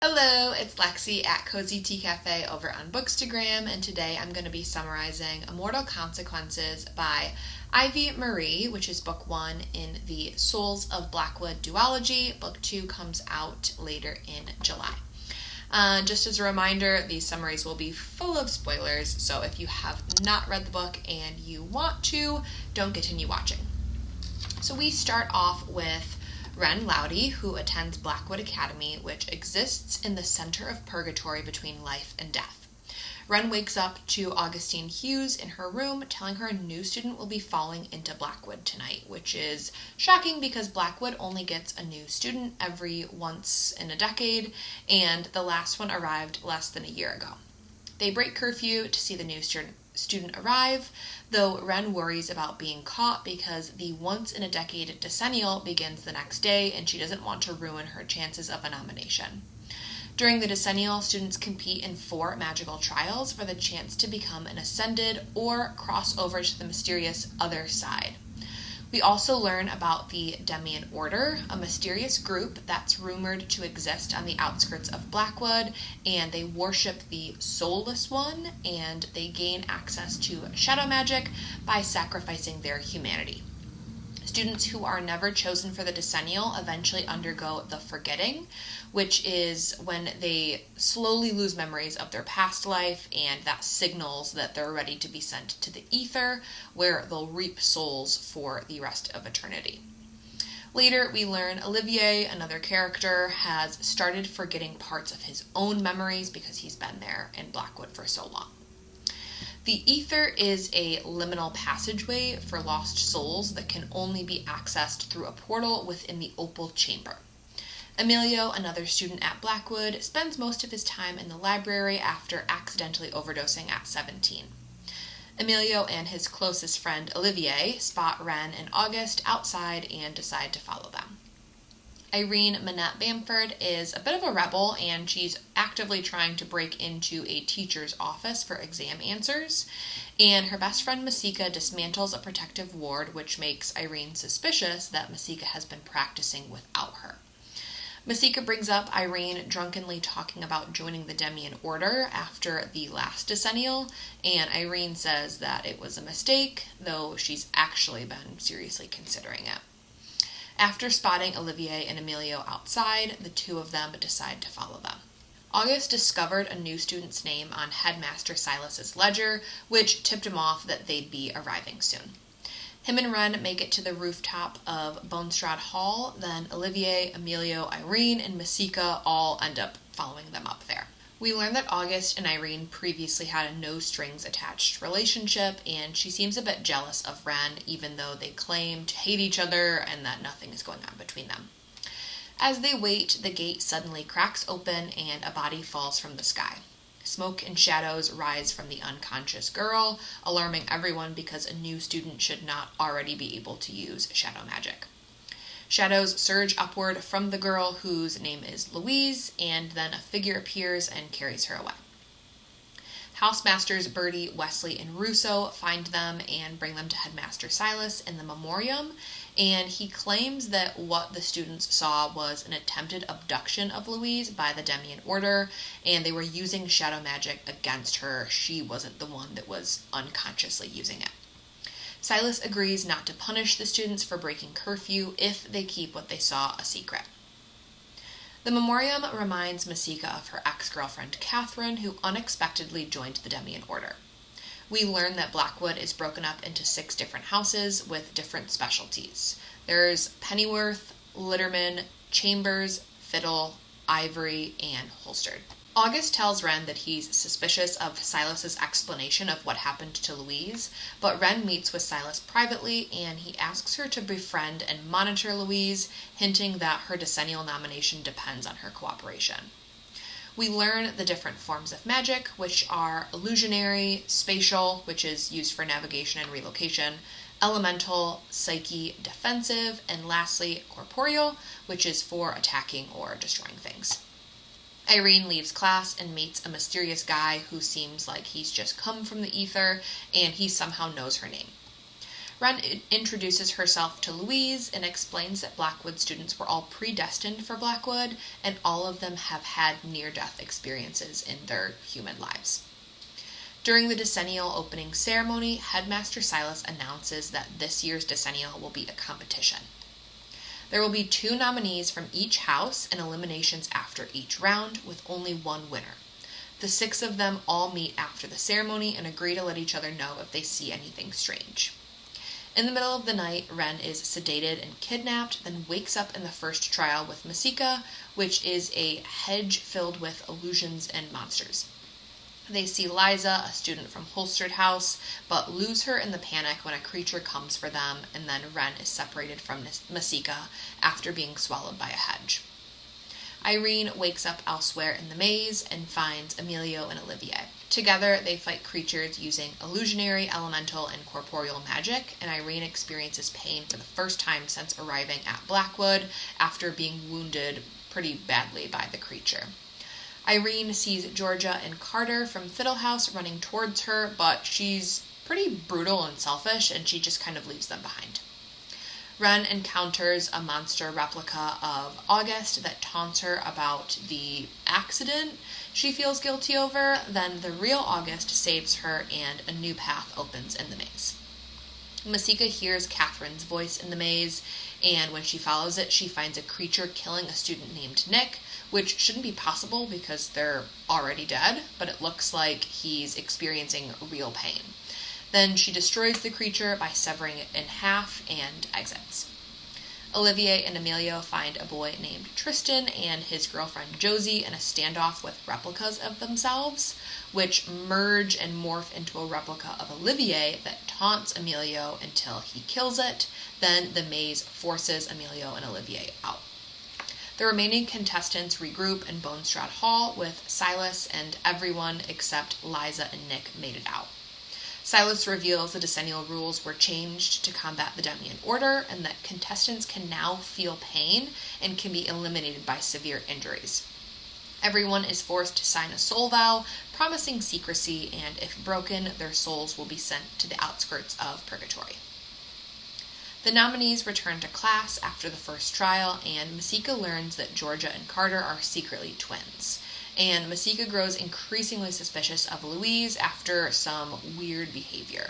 Hello, it's Lexi at Cozy Tea Cafe over on Bookstagram, and today I'm going to be summarizing Immortal Consequences by Ivy Marie, which is book 1 in the Souls of Blackwood Duology. Book 2 comes out later in July. Just as a reminder, these summaries will be full of spoilers, so if you have not read the book and you want to, don't continue watching. So we start off with Wren Loudy, who attends Blackwood Academy, which exists in the center of purgatory between life and death. Wren wakes up to Augustine Hughes in her room, telling her a new student will be falling into Blackwood tonight, which is shocking because Blackwood only gets a new student every once in a decade, and the last one arrived less than a year ago. They break curfew to see the new student arrive, though Wren worries about being caught because the once-in-a-decade decennial begins the next day and she doesn't want to ruin her chances of a nomination. During the decennial, students compete in 4 magical trials for the chance to become an ascended or cross over to the mysterious other side. We also learn about the Demian Order, a mysterious group that's rumored to exist on the outskirts of Blackwood, and they worship the Soulless One, and they gain access to shadow magic by sacrificing their humanity. Students who are never chosen for the decennial eventually undergo the Forgetting, which is when they slowly lose memories of their past life, and that signals that they're ready to be sent to the ether, where they'll reap souls for the rest of eternity. Later, we learn Olivier, another character, has started forgetting parts of his own memories because he's been there in Blackwood for so long. The ether is a liminal passageway for lost souls that can only be accessed through a portal within the opal chamber. Emilio, another student at Blackwood, spends most of his time in the library after accidentally overdosing at 17. Emilio and his closest friend Olivier spot Wren and August outside and decide to follow them. Irene Manette Bamford is a bit of a rebel, and she's actively trying to break into a teacher's office for exam answers, and her best friend Masika dismantles a protective ward, which makes Irene suspicious that Masika has been practicing without her. Masika brings up Irene drunkenly talking about joining the Demian Order after the last decennial, and Irene says that it was a mistake, though she's actually been seriously considering it. After spotting Olivier and Emilio outside, the two of them decide to follow them. August discovered a new student's name on Headmaster Silas's ledger, which tipped him off that they'd be arriving soon. Him and Wren make it to the rooftop of Bonestrad Hall, then Olivier, Emilio, Irene, and Masika all end up following them up there. We learn that August and Irene previously had a no-strings-attached relationship, and she seems a bit jealous of Wren, even though they claim to hate each other and that nothing is going on between them. As they wait, the gate suddenly cracks open and a body falls from the sky. Smoke and shadows rise from the unconscious girl, alarming everyone because a new student should not already be able to use shadow magic. Shadows surge upward from the girl, whose name is Louise, and then a figure appears and carries her away. Housemasters Bertie, Wesley, and Russo find them and bring them to Headmaster Silas in the memoriam, and he claims that what the students saw was an attempted abduction of Louise by the Demian Order, and they were using shadow magic against her. She wasn't the one that was unconsciously using it. Silas agrees not to punish the students for breaking curfew if they keep what they saw a secret. The memoriam reminds Masika of her ex-girlfriend Catherine, who unexpectedly joined the Demian Order. We learn that Blackwood is broken up into 6 different houses with different specialties. There's Pennyworth, Litterman, Chambers, Fiddle, Ivory, and Holstered. August tells Wren that he's suspicious of Silas's explanation of what happened to Louise, but Wren meets with Silas privately, and he asks her to befriend and monitor Louise, hinting that her decennial nomination depends on her cooperation. We learn the different forms of magic, which are illusionary, spatial, which is used for navigation and relocation, elemental, psyche, defensive, and lastly, corporeal, which is for attacking or destroying things. Irene leaves class and meets a mysterious guy who seems like he's just come from the ether, and he somehow knows her name. Ren introduces herself to Louise and explains that Blackwood students were all predestined for Blackwood, and all of them have had near-death experiences in their human lives. During the decennial opening ceremony, Headmaster Silas announces that this year's decennial will be a competition. There will be 2 nominees from each house and eliminations after each round, with only one winner. The 6 of them all meet after the ceremony and agree to let each other know if they see anything strange. In the middle of the night, Ren is sedated and kidnapped, then wakes up in the first trial with Masika, which is a hedge filled with illusions and monsters. They see Liza, a student from Holstered House, but lose her in the panic when a creature comes for them, and then Ren is separated from Masika after being swallowed by a hedge. Irene wakes up elsewhere in the maze and finds Emilio and Olivier. Together, they fight creatures using illusionary, elemental, and corporeal magic, and Irene experiences pain for the first time since arriving at Blackwood after being wounded pretty badly by the creature. Irene sees Georgia and Carter from Fiddle House running towards her, but she's pretty brutal and selfish, and she just kind of leaves them behind. Ren encounters a monster replica of August that taunts her about the accident she feels guilty over. Then the real August saves her, and a new path opens in the maze. Masika hears Catherine's voice in the maze, and when she follows it, she finds a creature killing a student named Nick, which shouldn't be possible because they're already dead, but it looks like he's experiencing real pain. Then she destroys the creature by severing it in half and exits. Olivier and Emilio find a boy named Tristan and his girlfriend Josie in a standoff with replicas of themselves, which merge and morph into a replica of Olivier that taunts Emilio until he kills it. Then the maze forces Emilio and Olivier out. The remaining contestants regroup in Bonestrad Hall with Silas, and everyone except Liza and Nick made it out. Silas reveals the decennial rules were changed to combat the Demian Order, and that contestants can now feel pain and can be eliminated by severe injuries. Everyone is forced to sign a soul vow, promising secrecy, and if broken, their souls will be sent to the outskirts of purgatory. The nominees return to class after the first trial, and Masika learns that Georgia and Carter are secretly twins. And Masika grows increasingly suspicious of Louise after some weird behavior.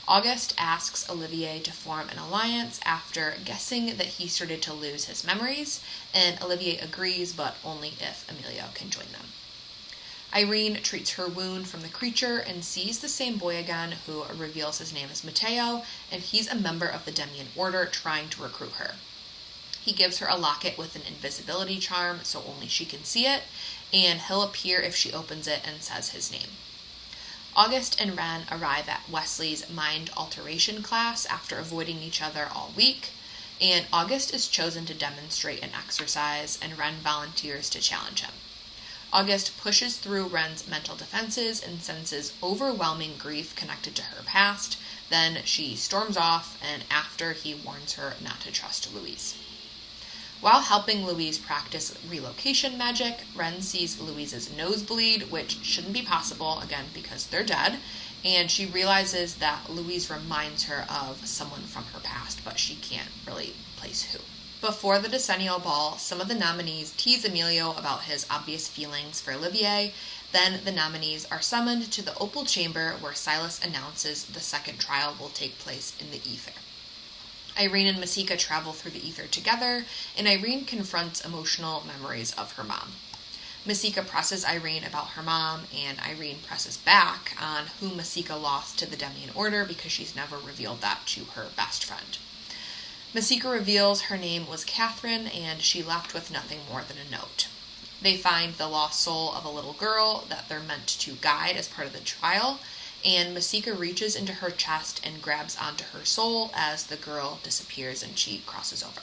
August asks Olivier to form an alliance after guessing that he started to lose his memories, and Olivier agrees, but only if Emilio can join them. Irene treats her wound from the creature and sees the same boy again, who reveals his name is Mateo, and he's a member of the Demian Order trying to recruit her. He gives her a locket with an invisibility charm so only she can see it, and he'll appear if she opens it and says his name. August and Ren arrive at Wesley's mind alteration class after avoiding each other all week, and August is chosen to demonstrate an exercise, and Ren volunteers to challenge him. August pushes through Ren's mental defenses and senses overwhelming grief connected to her past. Then she storms off, and after he warns her not to trust Louise. While helping Louise practice relocation magic, Ren sees Louise's nose bleed, which shouldn't be possible, again, because they're dead, and she realizes that Louise reminds her of someone from her past, but she can't really place who. Before the decennial ball, some of the nominees tease Emilio about his obvious feelings for Olivier. Then the nominees are summoned to the Opal Chamber, where Silas announces the second trial will take place in the ether. Irene and Masika travel through the ether together, and Irene confronts emotional memories of her mom. Masika presses Irene about her mom, and Irene presses back on who Masika lost to the Demian Order because she's never revealed that to her best friend. Masika reveals her name was Catherine, and she left with nothing more than a note. They find the lost soul of a little girl that they're meant to guide as part of the trial, and Masika reaches into her chest and grabs onto her soul as the girl disappears and she crosses over.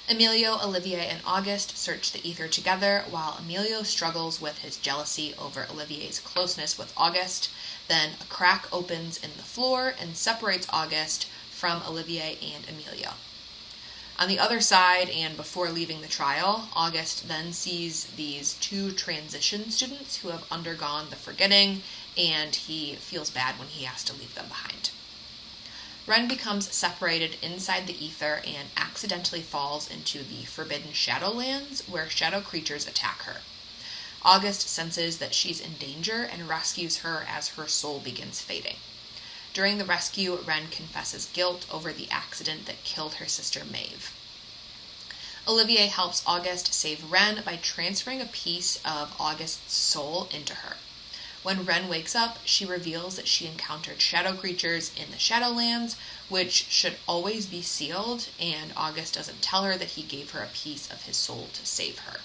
Emilio, Olivier, and August search the ether together while Emilio struggles with his jealousy over Olivier's closeness with August. Then a crack opens in the floor and separates August from Olivier and Emilio. On the other side, and before leaving the trial, August then sees these 2 transition students who have undergone the forgetting, and he feels bad when he has to leave them behind. Ren becomes separated inside the ether and accidentally falls into the forbidden Shadowlands, where shadow creatures attack her. August senses that she's in danger and rescues her as her soul begins fading. During the rescue, Ren confesses guilt over the accident that killed her sister Maeve. Olivier helps August save Ren by transferring a piece of August's soul into her. When Ren wakes up, she reveals that she encountered shadow creatures in the Shadowlands, which should always be sealed, and August doesn't tell her that he gave her a piece of his soul to save her.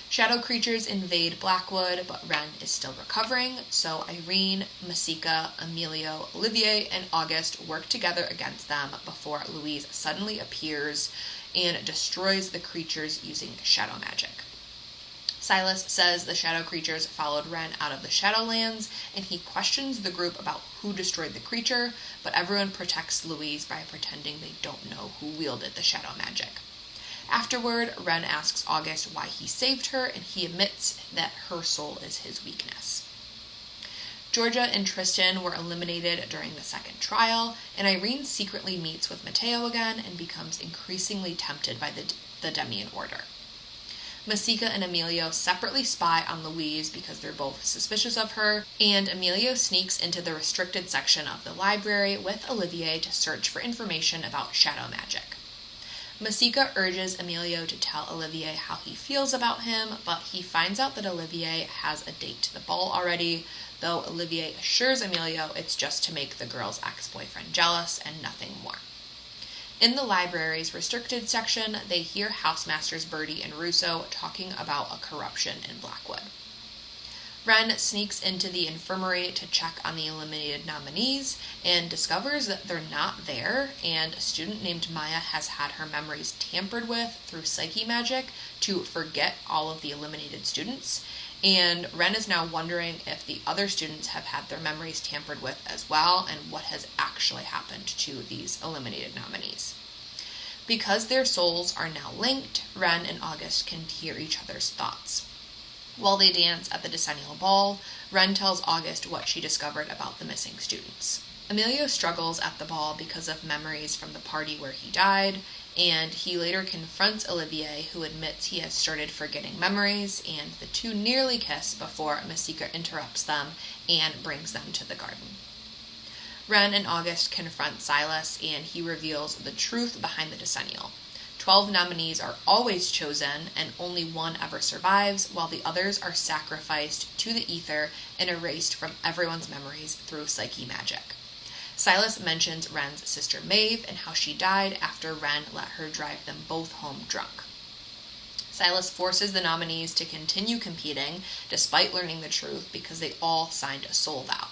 Shadow creatures invade Blackwood, but Ren is still recovering, so Irene, Masika, Emilio, Olivier, and August work together against them before Louise suddenly appears and destroys the creatures using shadow magic. Silas says the shadow creatures followed Ren out of the Shadowlands, and he questions the group about who destroyed the creature, but everyone protects Louise by pretending they don't know who wielded the shadow magic. Afterward, Ren asks August why he saved her, and he admits that her soul is his weakness. Georgia and Tristan were eliminated during the second trial, and Irene secretly meets with Mateo again and becomes increasingly tempted by the Demian Order. Masika and Emilio separately spy on Louise because they're both suspicious of her, and Emilio sneaks into the restricted section of the library with Olivier to search for information about shadow magic. Masika urges Emilio to tell Olivier how he feels about him, but he finds out that Olivier has a date to the ball already, though Olivier assures Emilio it's just to make the girl's ex-boyfriend jealous and nothing more. In the library's restricted section, they hear housemasters Birdie and Russo talking about a corruption in Blackwood. Ren sneaks into the infirmary to check on the eliminated nominees and discovers that they're not there, and a student named Maya has had her memories tampered with through psyche magic to forget all of the eliminated students, and Ren is now wondering if the other students have had their memories tampered with as well, and what has actually happened to these eliminated nominees. Because their souls are now linked, Ren and August can hear each other's thoughts. While they dance at the decennial ball, Ren tells August what she discovered about the missing students. Emilio struggles at the ball because of memories from the party where he died, and he later confronts Olivier, who admits he has started forgetting memories, and the two nearly kiss before Masika interrupts them and brings them to the garden. Ren and August confront Silas, and he reveals the truth behind the decennial. 12 nominees are always chosen, and only one ever survives, while the others are sacrificed to the ether and erased from everyone's memories through psyche magic. Silas mentions Ren's sister Maeve and how she died after Ren let her drive them both home drunk. Silas forces the nominees to continue competing despite learning the truth because they all signed a soul vow.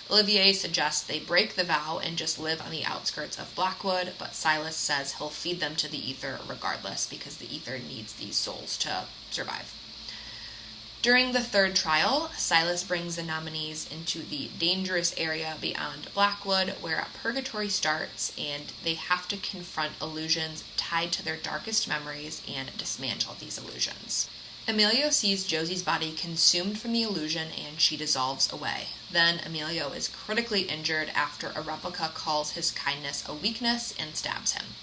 Olivier suggests they break the vow and just live on the outskirts of Blackwood, but Silas says he'll feed them to the ether regardless because the ether needs these souls to survive. During the third trial, Silas brings the nominees into the dangerous area beyond Blackwood, where a purgatory starts, and they have to confront illusions tied to their darkest memories and dismantle these illusions. Emilio sees Josie's body consumed from the illusion, and she dissolves away. Then Emilio is critically injured after a replica calls his kindness a weakness and stabs him.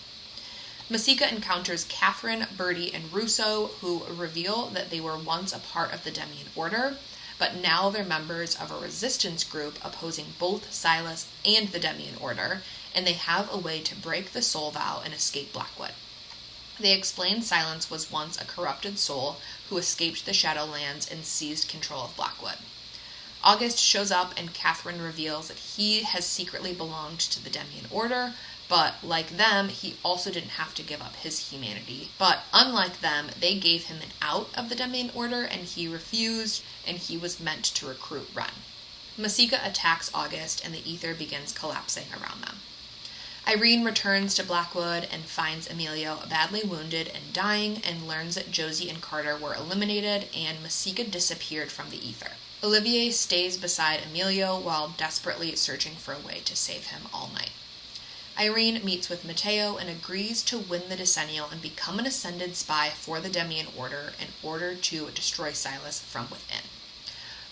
Masika encounters Catherine, Birdie, and Russo, who reveal that they were once a part of the Demian Order, but now they're members of a resistance group opposing both Silas and the Demian Order, and they have a way to break the soul vow and escape Blackwood. They explain Silence was once a corrupted soul who escaped the Shadowlands and seized control of Blackwood. August shows up, and Catherine reveals that he has secretly belonged to the Demian Order, but like them, he also didn't have to give up his humanity. But unlike them, they gave him an out of the Demian Order, and he refused, and he was meant to recruit Ren. Masika attacks August, and the ether begins collapsing around them. Irene returns to Blackwood and finds Emilio badly wounded and dying, and learns that Josie and Carter were eliminated, and Masika disappeared from the ether. Olivier stays beside Emilio while desperately searching for a way to save him all night. Irene meets with Mateo and agrees to win the decennial and become an ascended spy for the Demian Order in order to destroy Silas from within.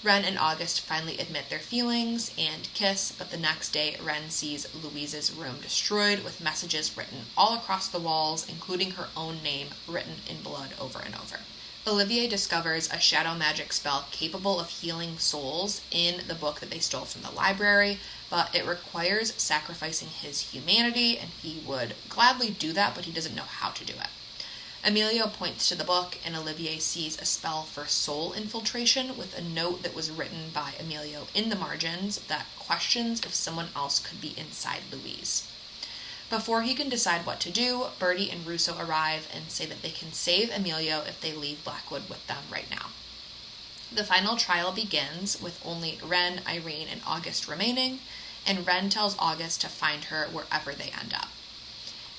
Ren and August finally admit their feelings and kiss, but the next day Ren sees Louise's room destroyed with messages written all across the walls, including her own name written in blood over and over. Olivier discovers a shadow magic spell capable of healing souls in the book that they stole from the library, but it requires sacrificing his humanity, and he would gladly do that, but he doesn't know how to do it. Emilio points to the book, and Olivier sees a spell for soul infiltration with a note that was written by Emilio in the margins that questions if someone else could be inside Louise. Before he can decide what to do, Bertie and Russo arrive and say that they can save Emilio if they leave Blackwood with them right now. The final trial begins with only Ren, Irene, and August remaining, and Ren tells August to find her wherever they end up.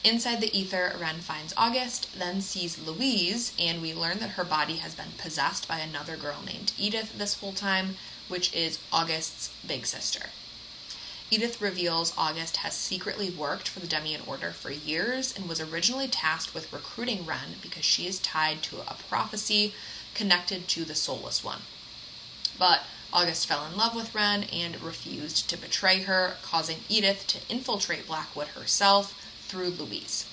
Inside the ether, Ren finds August, then sees Louise, and we learn that her body has been possessed by another girl named Edith this whole time, which is August's big sister. Edith reveals August has secretly worked for the Demian Order for years and was originally tasked with recruiting Ren because she is tied to a prophecy connected to the Soulless One. But August fell in love with Ren and refused to betray her, causing Edith to infiltrate Blackwood herself through Louise.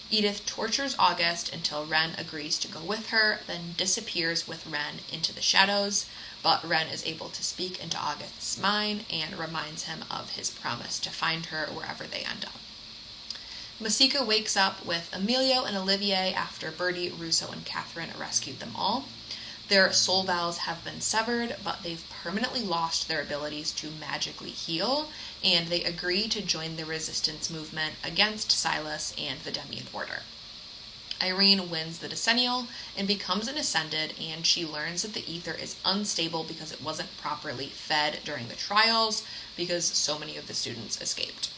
Edith tortures August until Ren agrees to go with her, then disappears with Ren into the shadows, but Ren is able to speak into August's mind and reminds him of his promise to find her wherever they end up. Masika wakes up with Emilio and Olivier after Bertie, Russo, and Catherine rescued them all. Their soul vows have been severed, but they've permanently lost their abilities to magically heal, and they agree to join the resistance movement against Silas and the Demian Order. Irene wins the decennial and becomes an Ascended, and she learns that the ether is unstable because it wasn't properly fed during the trials because so many of the students escaped.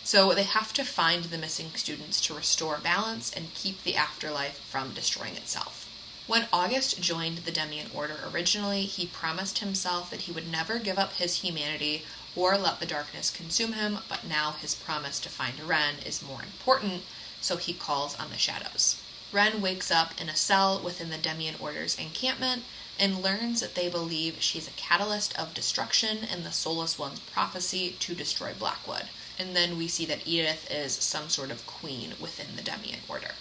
So they have to find the missing students to restore balance and keep the afterlife from destroying itself. When August joined the Demian Order originally, he promised himself that he would never give up his humanity or let the darkness consume him, but now his promise to find Ren is more important, so he calls on the shadows. Ren wakes up in a cell within the Demian Order's encampment and learns that they believe she's a catalyst of destruction in the Soulless One's prophecy to destroy Blackwood. And then we see that Edith is some sort of queen within the Demian Order.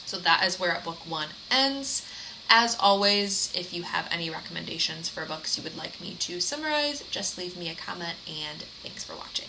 So that is where book 1 ends. As always, if you have any recommendations for books you would like me to summarize, just leave me a comment, and thanks for watching.